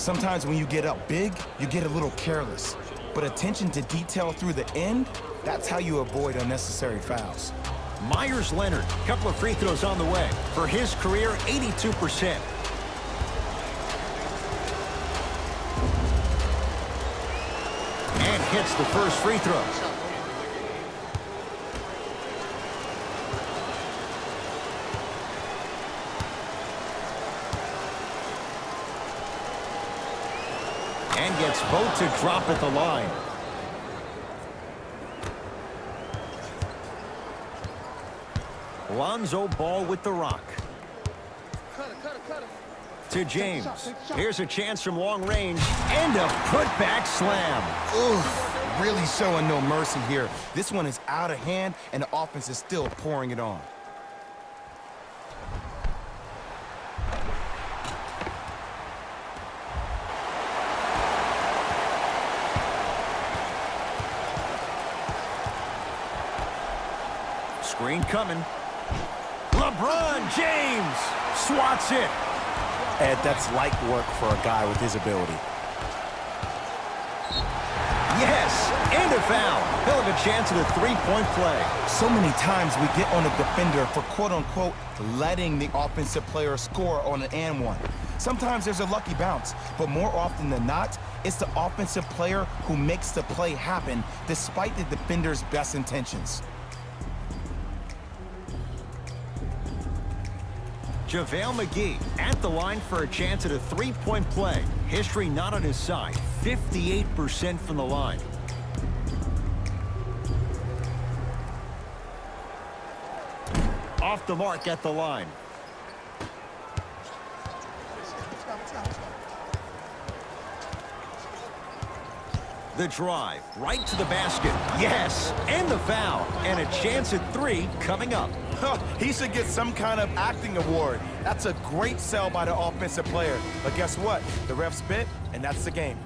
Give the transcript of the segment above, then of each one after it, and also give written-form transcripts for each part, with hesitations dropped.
Sometimes when you get up big, you get a little careless. But attention to detail through the end, that's how you avoid unnecessary fouls. Myers Leonard, couple of free throws on the way. For his career, 82%. And hits the first free throw. And gets both to drop at the line. Lonzo Ball with the rock. To James. Here's a chance from long range. And a putback slam. Oof, really showing no mercy here. This one is out of hand, and the offense is still pouring it on. Screen coming. LeBron James swats it. Ed, that's light work for a guy with his ability. Yes, and a foul. He'll have a chance at a three-point play. So many times we get on a defender for quote-unquote letting the offensive player score on an and one. Sometimes there's a lucky bounce, but more often than not, it's the offensive player who makes the play happen despite the defender's best intentions. JaVale McGee at the line for a chance at a three-point play. History not on his side. 58% from the line. Off the mark at the line. The drive, right to the basket. Yes, and the foul. And a chance at three coming up. He should get some kind of acting award. That's a great sell by the offensive player. But guess what? The ref spit, and that's the game.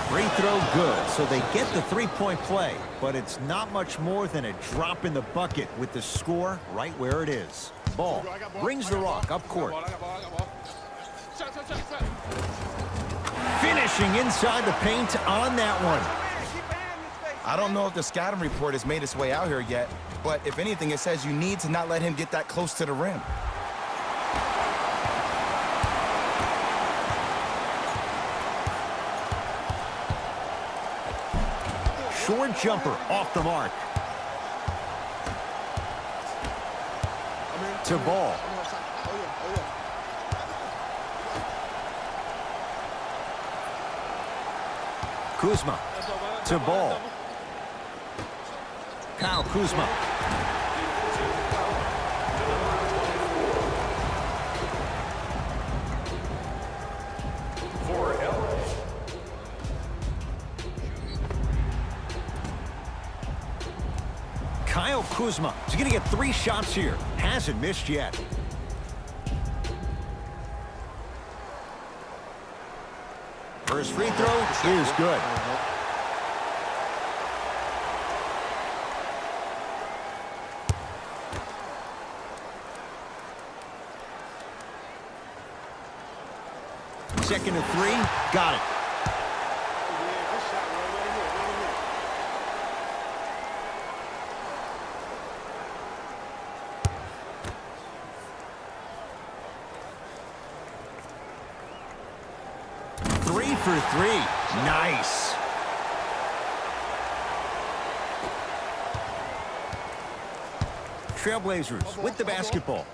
Free throw good, so they get the three-point play. But it's not much more than a drop in the bucket with the score right where it is. Ball brings the rock up court. Finishing inside the paint on that one. I don't know if the scouting report has made its way out here yet, but if anything, it says you need to not let him get that close to the rim. Short jumper off the mark. To Ball. Kuzma. To Ball. Kyle Kuzma. Kyle Kuzma is going to get 3 shots here. Hasn't missed yet. First free throw is good. Second to 3, got it. For 3. Nice. Trailblazers with the basketball.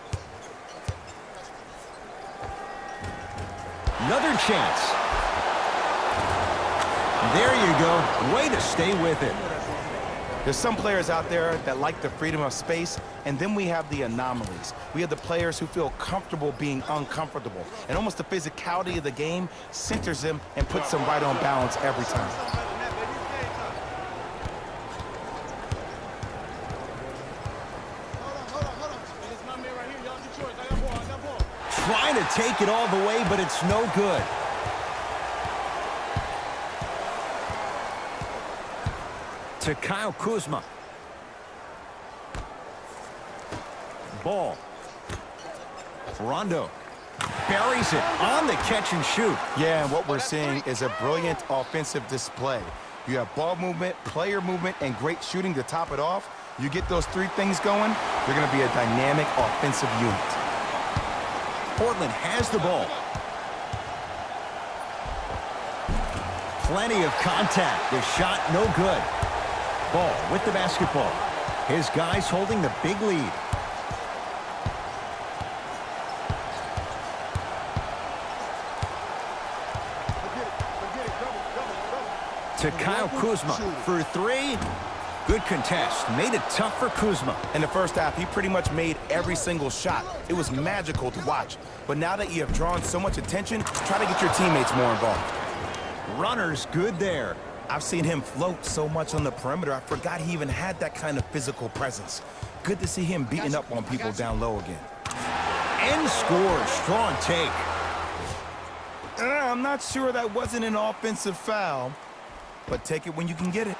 Another chance. There you go. Way to stay with it. There's some players out there that like the freedom of space, and then we have the anomalies. We have the players who feel comfortable being uncomfortable, and almost the physicality of the game centers them and puts them right on balance every time. trying to take it all the way, but it's no good. To Kyle Kuzma. Ball. Rondo buries it on the catch and shoot. Yeah, and what we're seeing is a brilliant offensive display. You have ball movement, player movement, and great shooting to top it off. You get those three things going, you're going to be a dynamic offensive unit. Portland has the ball. Plenty of contact. The shot no good. Ball with the basketball. His guys holding the big lead. To Kyle Kuzma for three. Good contest. Made it tough for Kuzma. In the first half, he pretty much made every single shot. It was magical to watch. But now that you have drawn so much attention, try to get your teammates more involved. Runner's good there. I've seen him float so much on the perimeter, I forgot he even had that kind of physical presence. Good to see him beating up on people down low again. And scores. Strong take. I'm not sure that wasn't an offensive foul, but take it when you can get it.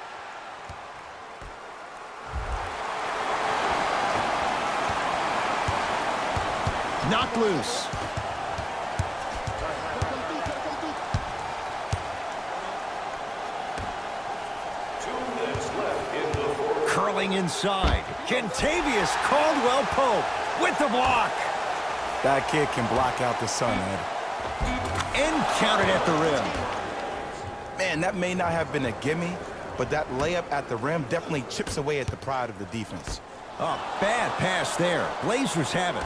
Knocked loose. Curling inside. Kentavious Caldwell-Pope with the block. That kid can block out the sun, Ed. And counted at the rim. Man, that may not have been a gimme, but that layup at the rim definitely chips away at the pride of the defense. A bad pass there. Blazers have it.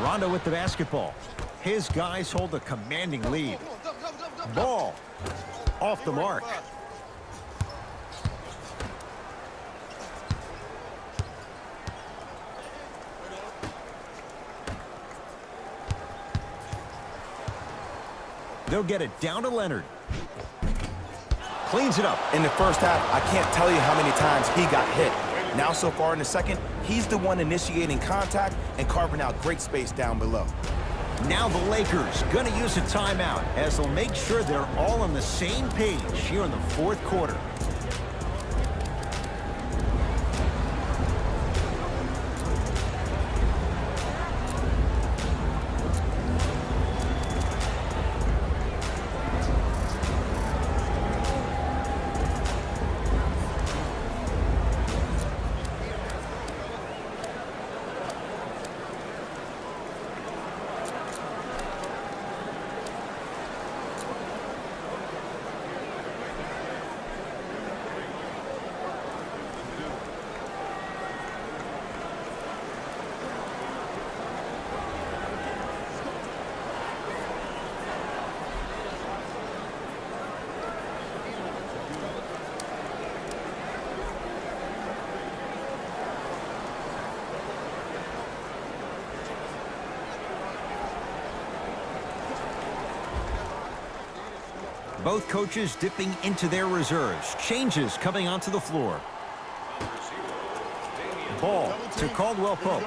Rondo with the basketball. His guys hold a commanding lead. Ball off the mark. They'll get it down to Leonard. Cleans it up. In the first half, I can't tell you how many times he got hit. Now so far in the second, he's the one initiating contact and carving out great space down below. Now the Lakers going to use a timeout as they'll make sure they're all on the same page here in the fourth quarter. Both coaches dipping into their reserves. Changes coming onto the floor. Ball to Caldwell-Pope.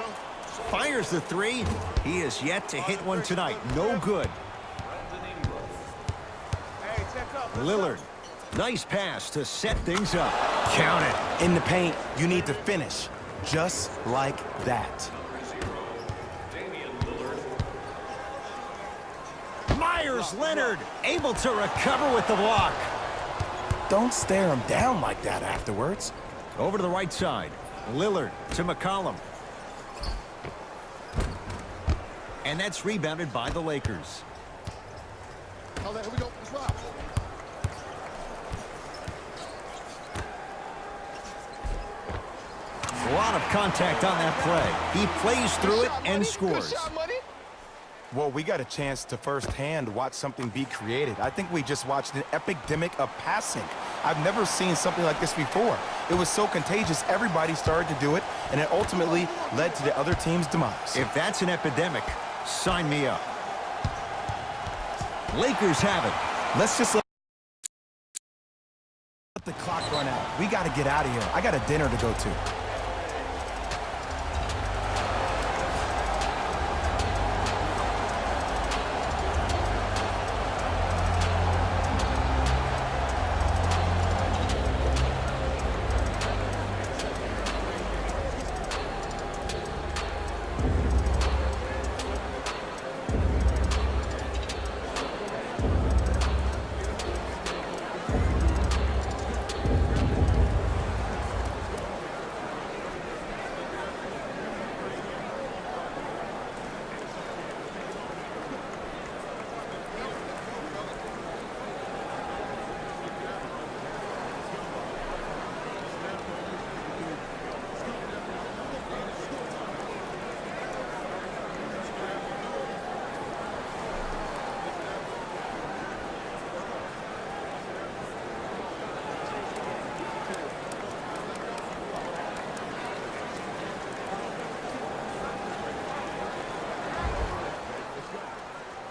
Fires the three. He is yet to hit one tonight. No good. Lillard. Nice pass to set things up. Count it. In the paint, you need to finish just like that. Leonard able to recover with the block. Don't stare him down like that afterwards. Over to the right side. Lillard to McCollum. And that's rebounded by the Lakers. Here we go. Let's rock. A lot of contact on that play. He plays through it and scores. Well, we got a chance to firsthand watch something be created. I think we just watched an epidemic of passing. I've never seen something like this before. It was so contagious, everybody started to do it, and it ultimately led to the other team's demise. If that's an epidemic, sign me up. Lakers have it. Let's just let let the clock run out. We got to get out of here. I got a dinner to go to.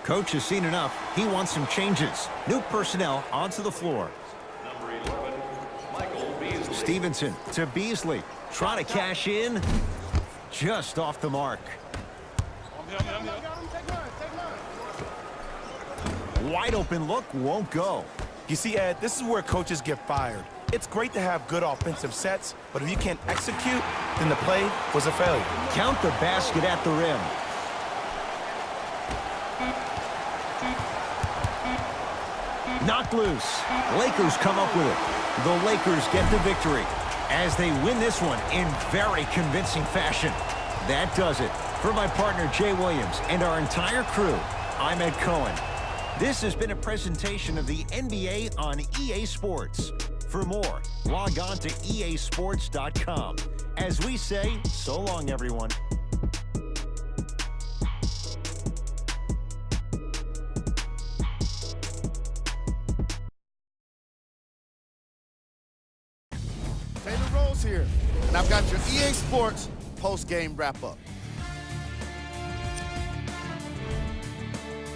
Coach has seen enough. He wants some changes. New personnel onto the floor. Number 11, Michael Beasley. Stevenson to Beasley. Trying to cash in. Just off the mark. Wide open look, won't go. You see, Ed, this is where coaches get fired. It's great to have good offensive sets, but if you can't execute, then the play was a failure. Count the basket at the rim. Knocked loose. Lakers come up with it. The Lakers get the victory as they win this one in very convincing fashion. That does it. For my partner, Jay Williams, and our entire crew, I'm Ed Cohen. This has been a presentation of the NBA on EA Sports. For more, log on to easports.com. As we say, so long, everyone. Taylor Rose here, and I've got your EA Sports post-game wrap-up.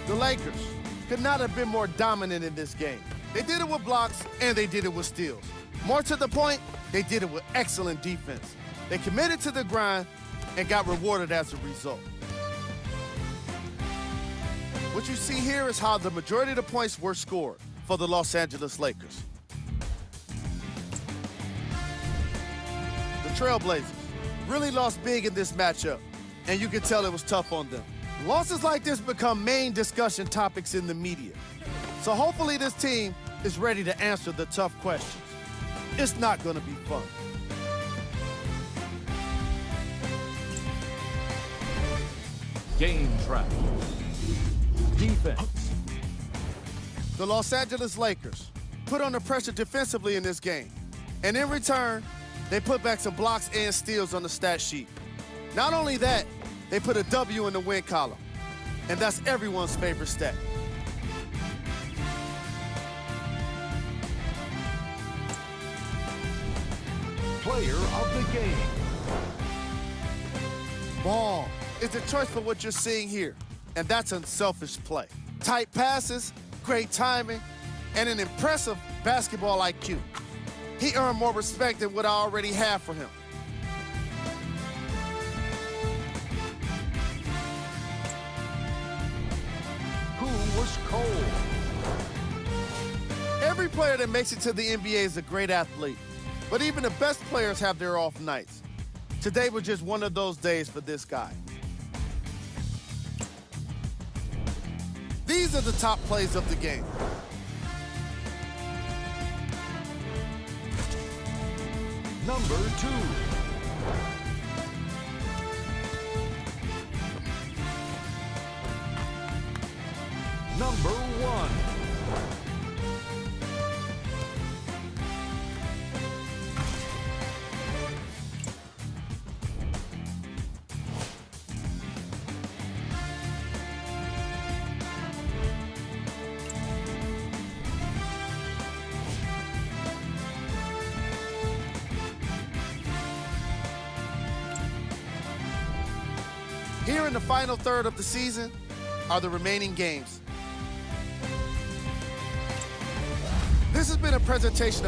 The Lakers could not have been more dominant in this game. They did it with blocks, and they did it with steals. More to the point, they did it with excellent defense. They committed to the grind and got rewarded as a result. What you see here is how the majority of the points were scored for the Los Angeles Lakers. The Trailblazers really lost big in this matchup, and you can tell it was tough on them. Losses like this become main discussion topics in the media. So hopefully this team is ready to answer the tough questions. It's not going to be fun. Game trap. Defense. The Los Angeles Lakers put under pressure defensively in this game. And in return, they put back some blocks and steals on the stat sheet. Not only that, they put a W in the win column. And that's everyone's favorite stat. Player of the game. Ball is the choice for what you're seeing here. And that's unselfish play. Tight passes, great timing, and an impressive basketball IQ. He earned more respect than what I already have for him. Who was cold? Every player that makes it to the NBA is a great athlete, but even the best players have their off nights. Today was just one of those days for this guy. These are the top plays of the game. Number 2. Number 1. Here in the final third of the season are the remaining games. This has been a presentation of